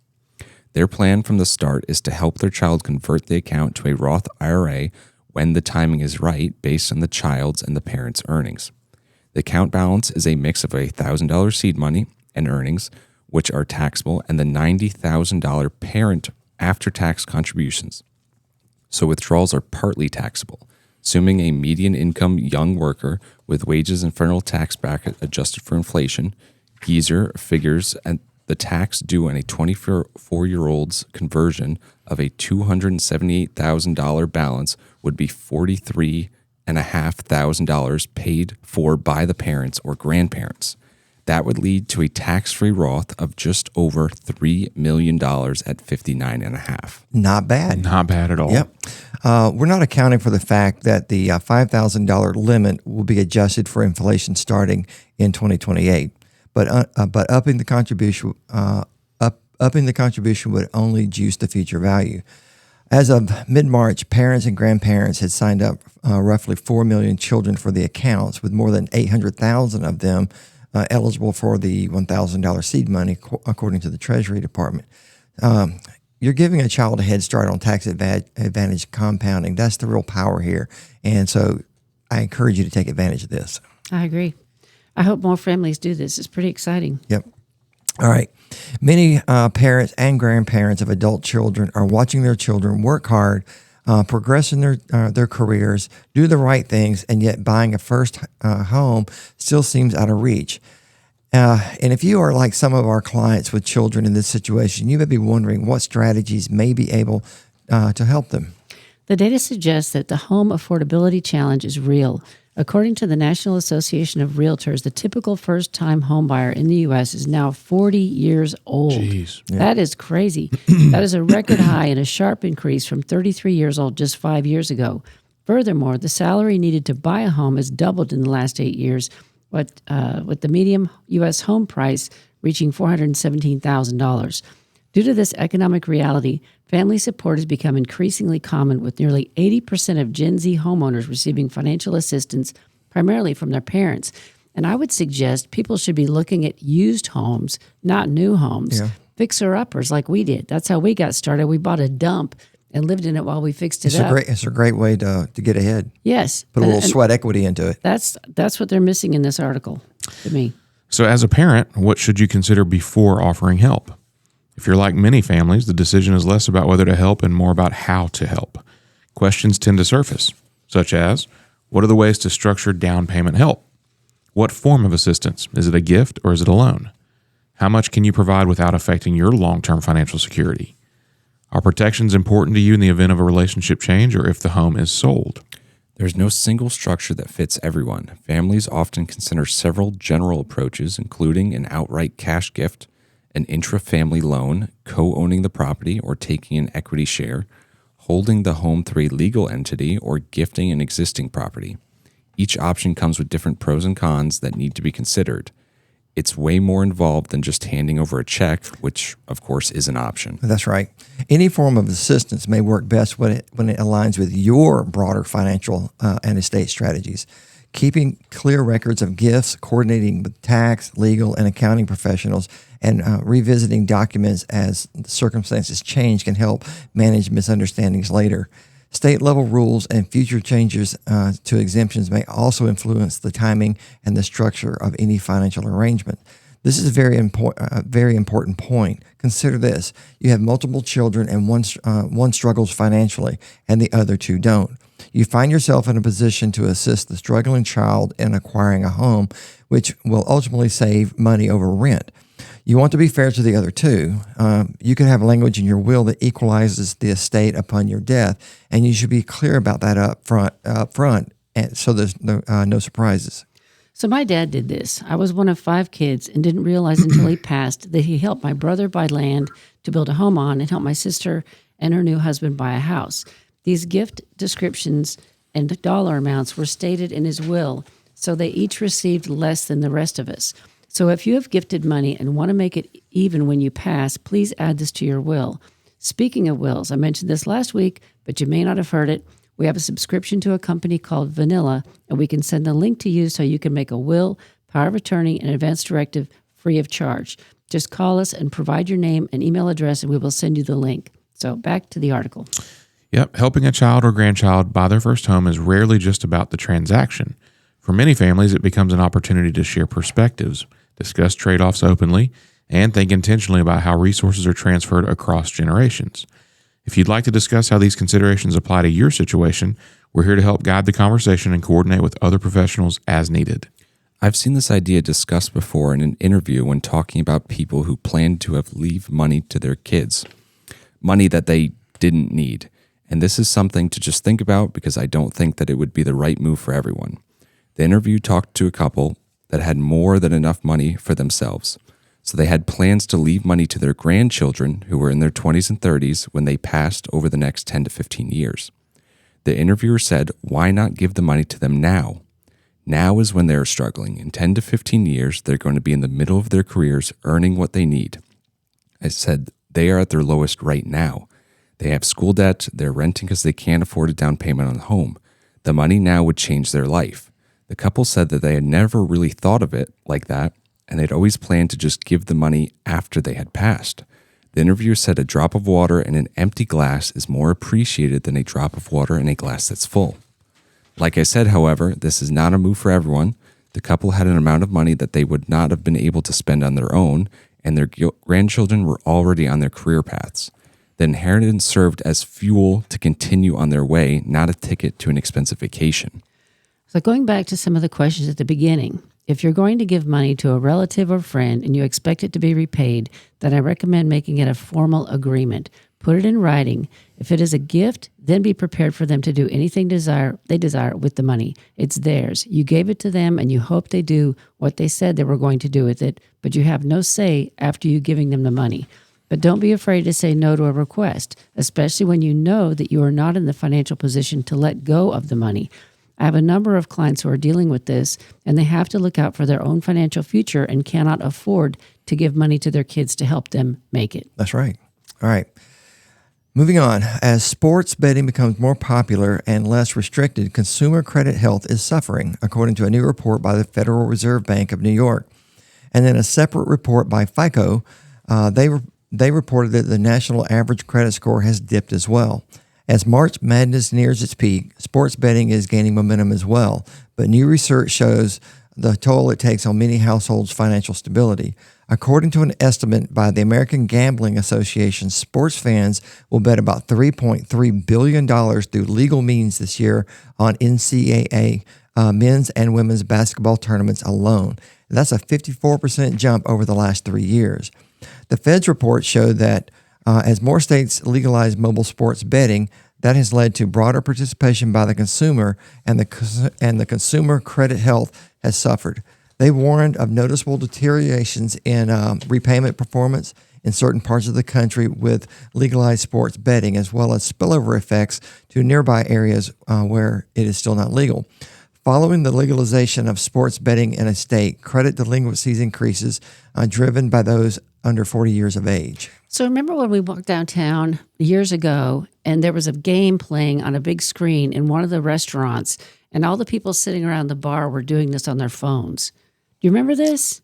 Their plan from the start is to help their child convert the account to a Roth IRA when the timing is right based on the child's and the parent's earnings. The account balance is a mix of a $1,000 seed money and earnings, which are taxable, and the $90,000 parent after-tax contributions. So withdrawals are partly taxable, assuming a median income young worker with wages and federal tax bracket adjusted for inflation. Geezer figures and the tax due on a 24-year-old's conversion of a $278,000 balance would be $43,500 paid for by the parents or grandparents. That would lead to a tax-free Roth of just over $3 million at 59 and a half.
Not bad.
Not bad at all.
Yep. We're not accounting for the fact that the $5,000 limit will be adjusted for inflation starting in 2028. But upping the contribution would only juice the future value. As of mid-March, parents and grandparents had signed up roughly 4 million children for the accounts, with more than 800,000 of them eligible for the $1,000 seed money, according to the Treasury Department. You're giving a child a head start on tax advantage compounding. That's the real power here. And so I encourage you to take advantage of this.
I agree. I hope more families do this. It's pretty exciting.
Yep. All right. Many parents and grandparents of adult children are watching their children work hard, progress in their careers, do the right things, and yet buying a first home still seems out of reach. And if you are like some of our clients with children in this situation, you may be wondering what strategies may be able to help them.
The data suggests that the home affordability challenge is real. According to the National Association of Realtors, the typical first-time homebuyer in the U.S. is now 40 years old.
Jeez.
Yeah.
That is crazy. That is a record high and a sharp increase from 33 years old just 5 years ago. Furthermore, the salary needed to buy a home has doubled in the last 8 years, with the median U.S. home price reaching $417,000. Due to this economic reality, family support has become increasingly common, with nearly 80% of Gen Z homeowners receiving financial assistance primarily from their parents. And I would suggest people should be looking at used homes, not new homes.
Yeah.
Fixer-uppers like we did. That's how we got started. We bought a dump and lived in it while we fixed it up.
It's a great way to get ahead.
Yes.
Put a little
And
sweat equity into it.
That's what they're missing in this article to me.
So as a parent, what should you consider before offering help? If you're like many families, the decision is less about whether to help and more about how to help. Questions tend to surface, such as, what are the ways to structure down payment help? What form of assistance? Is it a gift or is it a loan? How much can you provide without affecting your long-term financial security? Are protections important to you in the event of a relationship change or if the home is sold?
There's no single structure that fits everyone. Families often consider several general approaches, including an outright cash gift, an intra-family loan, co-owning the property or taking an equity share, holding the home through a legal entity, or gifting an existing property. Each option comes with different pros and cons that need to be considered. It's way more involved than just handing over a check, which, of course, is an option.
That's right. Any form of assistance may work best when it aligns with your broader financial and estate strategies. Keeping clear records of gifts, coordinating with tax, legal, and accounting professionals, and revisiting documents as the circumstances change can help manage misunderstandings later. State level rules and future changes to exemptions may also influence the timing and the structure of any financial arrangement. This is a very important point. Consider this. You have multiple children and one struggles financially and the other two don't. You find yourself in a position to assist the struggling child in acquiring a home, which will ultimately save money over rent. You want to be fair to the other two. You can have language in your will that equalizes the estate upon your death, and you should be clear about that up front, and so there's no surprises.
So my dad did this. I was one of 5 kids and didn't realize until he passed that he helped my brother buy land to build a home on and helped my sister and her new husband buy a house. These gift descriptions and dollar amounts were stated in his will, so they each received less than the rest of us. So if you have gifted money and want to make it even when you pass, please add this to your will. Speaking of wills, I mentioned this last week, but you may not have heard it. We have a subscription to a company called Vanilla, and we can send a link to you so you can make a will, power of attorney, and advance directive free of charge. Just call us and provide your name and email address, and we will send you the link. So back to the article.
Yep, helping a child or grandchild buy their first home is rarely just about the transaction. For many families, it becomes an opportunity to share perspectives, discuss trade-offs openly, and think intentionally about how resources are transferred across generations. If you'd like to discuss how these considerations apply to your situation, we're here to help guide the conversation and coordinate with other professionals as needed.
I've seen this idea discussed before in an interview when talking about people who plan to leave money to their kids, money that they didn't need. And this is something to just think about because I don't think that it would be the right move for everyone. The interview talked to a couple that had more than enough money for themselves. So they had plans to leave money to their grandchildren who were in their 20s and 30s when they passed over the next 10 to 15 years. The interviewer said, why not give the money to them now? Now is when they're struggling. In 10 to 15 years, they're going to be in the middle of their careers earning what they need. I said, they are at their lowest right now. They have school debt, they're renting because they can't afford a down payment on a home. The money now would change their life. The couple said that they had never really thought of it like that, and they'd always planned to just give the money after they had passed. The interviewer said a drop of water in an empty glass is more appreciated than a drop of water in a glass that's full. Like I said, however, this is not a move for everyone. The couple had an amount of money that they would not have been able to spend on their own, and their grandchildren were already on their career paths. The inheritance served as fuel to continue on their way, not a ticket to an expensive vacation.
So going back to some of the questions at the beginning, if you're going to give money to a relative or friend and you expect it to be repaid, then I recommend making it a formal agreement. Put it in writing. If it is a gift, then be prepared for them to do anything they desire with the money. It's theirs. You gave it to them and you hope they do what they said they were going to do with it, but you have no say after you giving them the money. But don't be afraid to say no to a request, especially when you know that you are not in the financial position to let go of the money. I have a number of clients who are dealing with this, and they have to look out for their own financial future and cannot afford to give money to their kids to help them make it.
That's right. All right. Moving on, as sports betting becomes more popular and less restricted, consumer credit health is suffering, according to a new report by the Federal Reserve Bank of New York. And then a separate report by FICO, they reported that the national average credit score has dipped as well. As March Madness nears its peak, sports betting is gaining momentum as well, but new research shows the toll it takes on many households' financial stability. According to an estimate by the American Gambling Association, sports fans will bet about $3.3 billion through legal means this year on NCAA men's and women's basketball tournaments alone. That's a 54% jump over the last 3 years. The Fed's report showed that as more states legalize mobile sports betting, that has led to broader participation by the consumer, and the consumer credit health has suffered. They warned of noticeable deteriorations in repayment performance in certain parts of the country with legalized sports betting, as well as spillover effects to nearby areas where it is still not legal. Following the legalization of sports betting in a state, credit delinquencies increases driven by those under 40 years of age.
So remember when we walked downtown years ago and there was a game playing on a big screen in one of the restaurants and all the people sitting around the bar were doing this on their phones? Do you remember this?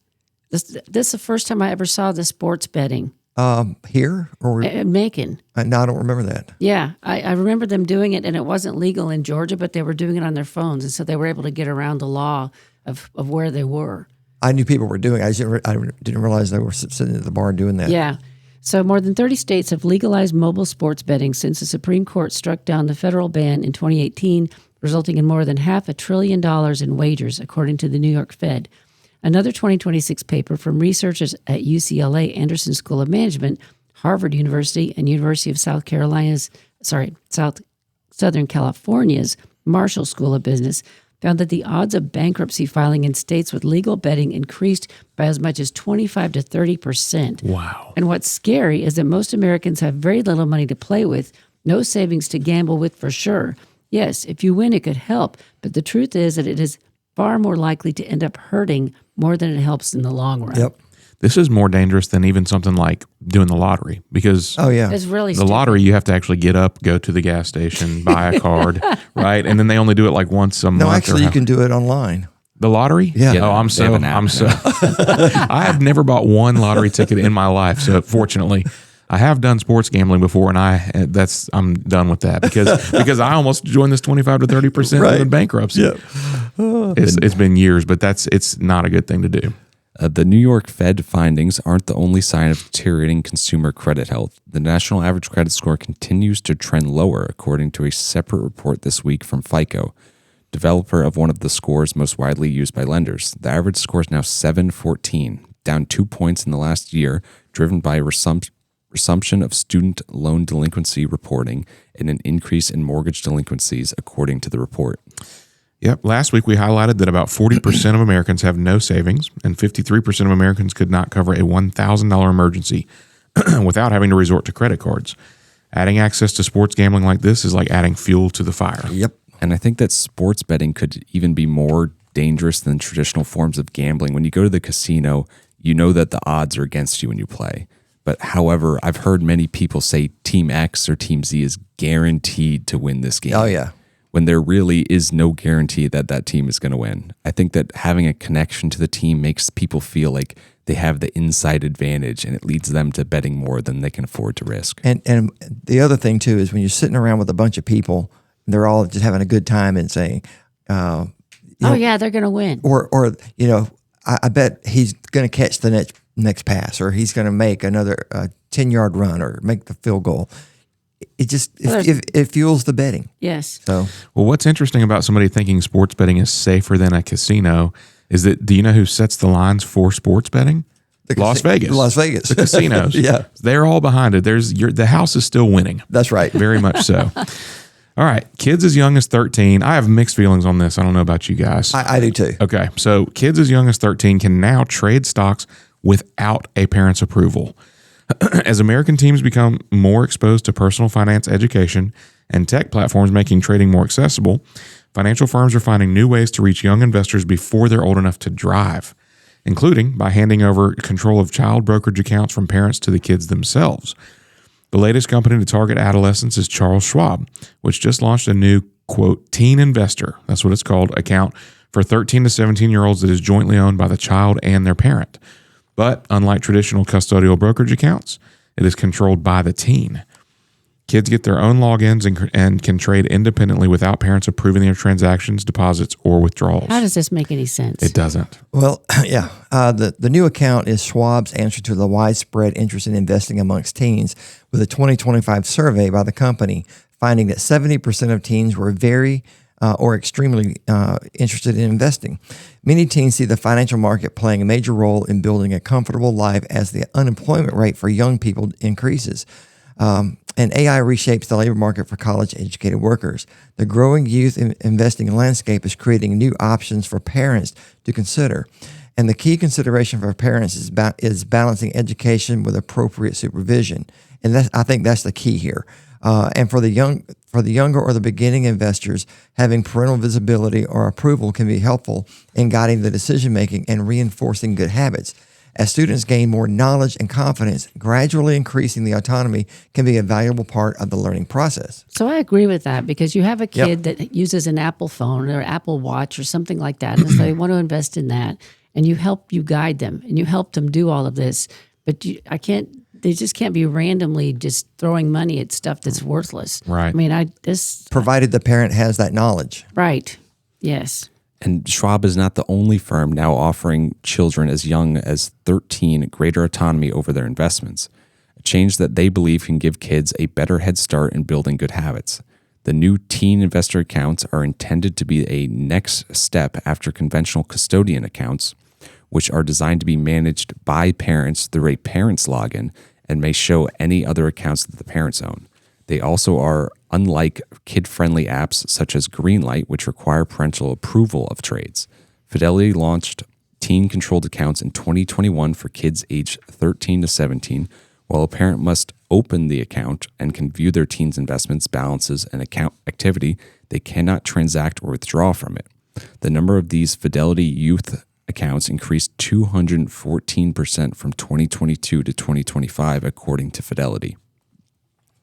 This is the first time I ever saw the sports betting
Here or
Macon.
no, I don't remember that.
Yeah, I remember them doing it, and it wasn't legal in Georgia, but they were doing it on their phones, and so they were able to get around the law of where they were.
I knew people were doing it. I didn't realize they were sitting at the bar doing that.
Yeah. So more than 30 states have legalized mobile sports betting since the Supreme Court struck down the federal ban in 2018, resulting in more than $500 billion in wagers, according to the New York Fed. Another 2026 paper from researchers at UCLA Anderson School of Management, Harvard University, and University of Southern California's Marshall School of Business found that the odds of bankruptcy filing in states with legal betting increased by as much as 25 to 30%.
Wow.
And what's scary is that most Americans have very little money to play with, no savings to gamble with for sure. Yes, if you win, it could help, but the truth is that it is far more likely to end up hurting more than it helps in the long run.
Yep.
This is more dangerous than even something like doing the lottery because
Oh yeah.
It's really
the
stupid.
lottery, you have to actually get up, go to the gas station, buy a card, right? And then they only do it like once a month.
No,
or
actually, you
how-
can do it online.
The lottery?
Yeah.
Oh, I'm
They have
so,
an app
I'm so,
now.
I have never bought one lottery ticket in my life. So fortunately, I have done sports gambling before, and I'm done with that because I almost joined this 25 to 30%
Right.
of the bankruptcy. It's been years, but it's not a good thing to do.
The New York Fed findings aren't the only sign of deteriorating consumer credit health. The national average credit score continues to trend lower, according to a separate report this week from FICO, developer of one of the scores most widely used by lenders. The average score is now 714, down 2 points in the last year, driven by resumption of student loan delinquency reporting and an increase in mortgage delinquencies, according to the report.
Yep. Last week, we highlighted that about 40% of Americans have no savings, and 53% of Americans could not cover a $1,000 emergency without having to resort to credit cards. Adding access to sports gambling like this is like adding fuel to the fire.
Yep.
And I think that sports betting could even be more dangerous than traditional forms of gambling. When you go to the casino, you know that the odds are against you when you play. But however, I've heard many people say Team X or Team Z is guaranteed to win this game.
Oh yeah.
When there really is no guarantee that that team is going to win. I think that having a connection to the team makes people feel like they have the inside advantage, and it leads them to betting more than they can afford to risk.
And the other thing too is when you're sitting around with a bunch of people, they're all just having a good time and saying,
Oh, yeah, they're going to win.
or you know, I bet he's going to catch the next pass, or he's going to make another 10-yard run, or make the field goal. It just it fuels the betting.
Yes.
So
Well, what's interesting about somebody thinking sports betting is safer than a casino is that, do you know who sets the lines for sports betting? Las Vegas.
Las Vegas.
The casinos.
Yeah.
They're all behind it. The house is still winning.
That's right.
Very much so. All right. Kids as young as 13. I have mixed feelings on this. I don't know about you guys.
I do too.
Okay. So kids as young as 13 can now trade stocks without a parent's approval. As American teams become more exposed to personal finance education and tech platforms making trading more accessible, financial firms are finding new ways to reach young investors before they're old enough to drive, including by handing over control of child brokerage accounts from parents to the kids themselves. The latest company to target adolescents is Charles Schwab, which just launched a new, quote, teen investor, that's what it's called, account for 13 to 17-year-olds that is jointly owned by the child and their parent. But unlike traditional custodial brokerage accounts, it is controlled by the teen. Kids get their own logins and can trade independently without parents approving their transactions, deposits, or withdrawals.
How does this make any sense?
It doesn't.
Well, yeah. The new account is Schwab's answer to the widespread interest in investing amongst teens, with a 2025 survey by the company finding that 70% of teens were very or extremely interested in investing. Many teens see the financial market playing a major role in building a comfortable life as the unemployment rate for young people increases. And AI reshapes the labor market for college-educated workers. The growing youth investing landscape is creating new options for parents to consider. And the key consideration for parents is balancing education with appropriate supervision. And I think that's the key here. And for the younger or the beginning investors, having parental visibility or approval can be helpful in guiding the decision-making and reinforcing good habits. As students gain more knowledge and confidence, gradually increasing the autonomy can be a valuable part of the learning process.
So I agree with that, because you have a kid that uses an Apple phone or Apple Watch or something like that, and so they want to invest in that, and you guide them and you help them do all of this. But I can't they just can't be randomly just throwing money at stuff that's worthless.
Right.
I mean,
Provided the parent has that knowledge.
right. Yes.
And Schwab is not the only firm now offering children as young as 13 greater autonomy over their investments, a change that they believe can give kids a better head start in building good habits. The new teen investor accounts are intended to be a next step after conventional custodian accounts, which are designed to be managed by parents through a parent's login and may show any other accounts that the parents own. They also are unlike kid-friendly apps such as Greenlight, which require parental approval of trades. Fidelity launched teen-controlled accounts in 2021 for kids aged 13 to 17, while a parent must open the account and can view their teen's investments, balances, and account activity. They cannot transact or withdraw from it. The number of these Fidelity Youth accounts increased 214% from 2022 to 2025, according to Fidelity.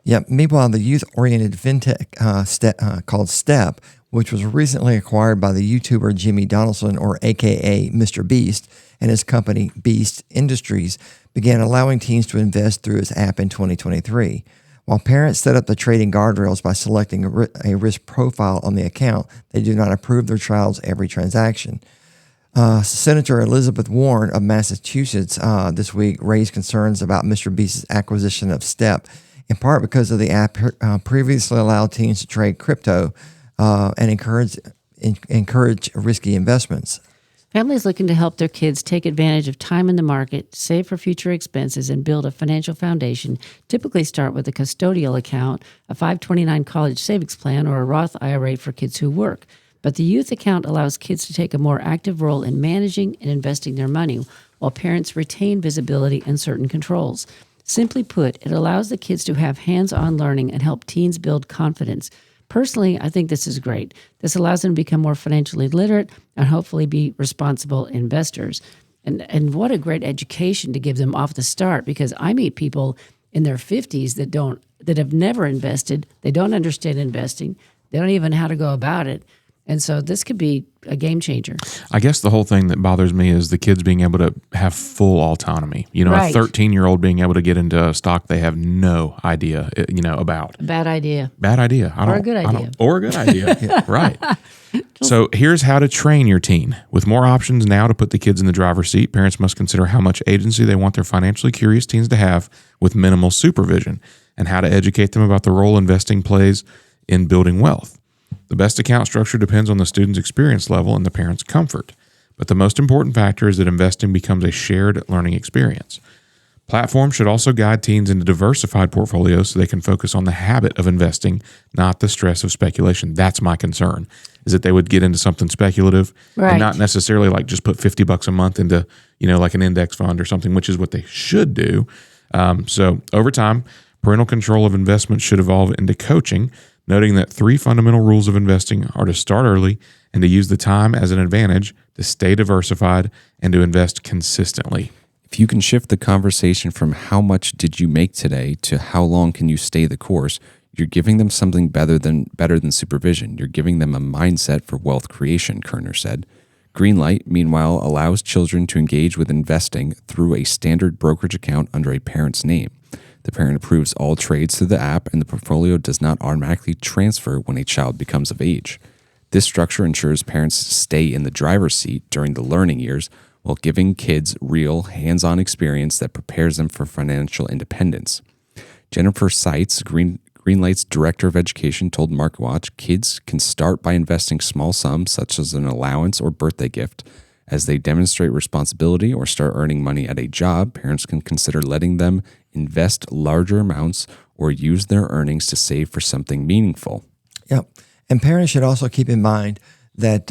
Yeah. Meanwhile, the youth-oriented fintech called Step, which was recently acquired by the YouTuber Jimmy Donaldson, or AKA Mr. Beast, and his company Beast Industries, began allowing teens to invest through its app in 2023. While parents set up the trading guardrails by selecting a risk profile on the account, they do not approve their child's every transaction. Senator Elizabeth Warren of Massachusetts this week raised concerns about Mr. Beast's acquisition of Step, in part because of the app previously allowed teens to trade crypto and encourage risky investments.
Families looking to help their kids take advantage of time in the market, save for future expenses, and build a financial foundation typically start with a custodial account, a 529 college savings plan, or a Roth IRA for kids who work. But the youth account allows kids to take a more active role in managing and investing their money, while parents retain visibility and certain controls. Simply put, it allows the kids to have hands-on learning and help teens build confidence. Personally, I think this is great. This allows them to become more financially literate and hopefully be responsible investors. And what a great education to give them off the start, because I meet people in their 50s that have never invested. They don't understand investing. They don't even know how to go about it. And so this could be a game changer.
I guess the whole thing that bothers me is the kids being able to have full autonomy. You know,
Right.
a 13-year-old being able to get into a stock they have no idea, about.
Bad idea.
Bad idea.
Or a good idea.
Or a good idea. Right. So here's how to train your teen. With more options now to put the kids in the driver's seat, parents must consider how much agency they want their financially curious teens to have with minimal supervision, and how to educate them about the role investing plays in building wealth. The best account structure depends on the student's experience level and the parent's comfort. But the most important factor is that investing becomes a shared learning experience. Platforms should also guide teens into diversified portfolios so they can focus on the habit of investing, not the stress of speculation. That's my concern, is that they would get into something speculative
Right.
and not necessarily like just put $50 a month into, like an index fund or something, which is what they should do. So over time, parental control of investment should evolve into coaching, noting that 3 fundamental rules of investing are to start early and to use the time as an advantage, to stay diversified, and to invest consistently.
If you can shift the conversation from how much did you make today to how long can you stay the course, you're giving them something better than supervision. You're giving them a mindset for wealth creation, Kerner said. Greenlight, meanwhile, allows children to engage with investing through a standard brokerage account under a parent's name. The parent approves all trades through the app, and the portfolio does not automatically transfer when a child becomes of age. This structure ensures parents stay in the driver's seat during the learning years while giving kids real, hands-on experience that prepares them for financial independence. Jennifer Seitz, Greenlight's director of education, told MarketWatch kids can start by investing small sums such as an allowance or birthday gift. As they demonstrate responsibility or start earning money at a job, parents can consider letting them invest larger amounts or use their earnings to save for something meaningful.
Yep. And parents should also keep in mind that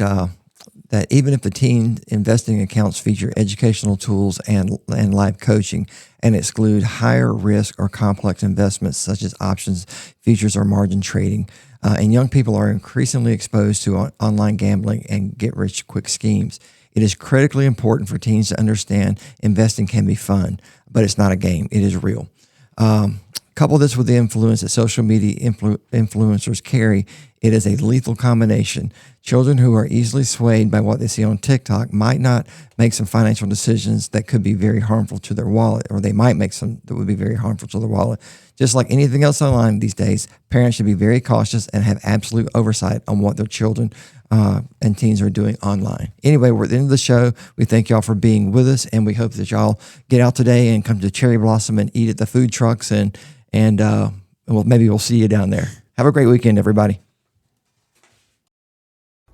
that even if the teen investing accounts feature educational tools and live coaching and exclude higher risk or complex investments such as options, futures, or margin trading, and young people are increasingly exposed to online gambling and get-rich-quick schemes, it is critically important for teens to understand investing can be fun, but it's not a game. It is real. Couple this with the influence that social media influencers carry, It is a lethal combination. Children who are easily swayed by what they see on TikTok might not make some financial decisions that could be very harmful to their wallet, or they might make some that would be very harmful to their wallet. Just like anything else online these days, parents should be very cautious and have absolute oversight on what their children and teens are doing online. Anyway, we're at the end of the show. We thank y'all for being with us, and we hope that y'all get out today and come to Cherry Blossom and eat at the food trucks, and maybe we'll see you down there. Have a great weekend, everybody.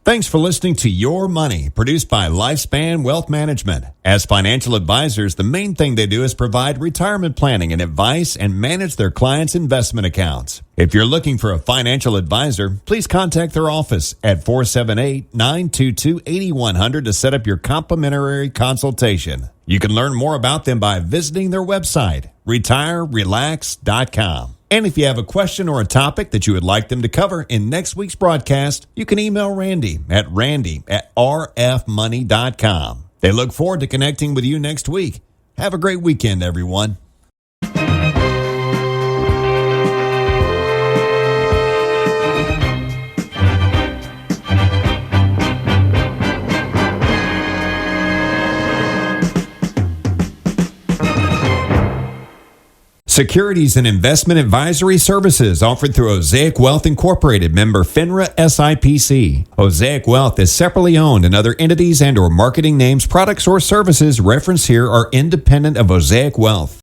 Thanks for listening to Your Money, produced by Lifespan Wealth Management. As financial advisors, the main thing they do is provide retirement planning and advice and manage their clients' investment accounts. If you're looking for a financial advisor, please contact their office at 478-922-8100 to set up your complimentary consultation. You can learn more about them by visiting their website, retirerelax.com. And if you have a question or a topic that you would like them to cover in next week's broadcast, you can email Randy at rfmoney.com. They look forward to connecting with you next week. Have a great weekend, everyone. Securities and investment advisory services offered through Osaic Wealth Incorporated, member FINRA SIPC. Osaic Wealth is separately owned, and other entities and or marketing names, products, or services referenced here are independent of Osaic Wealth.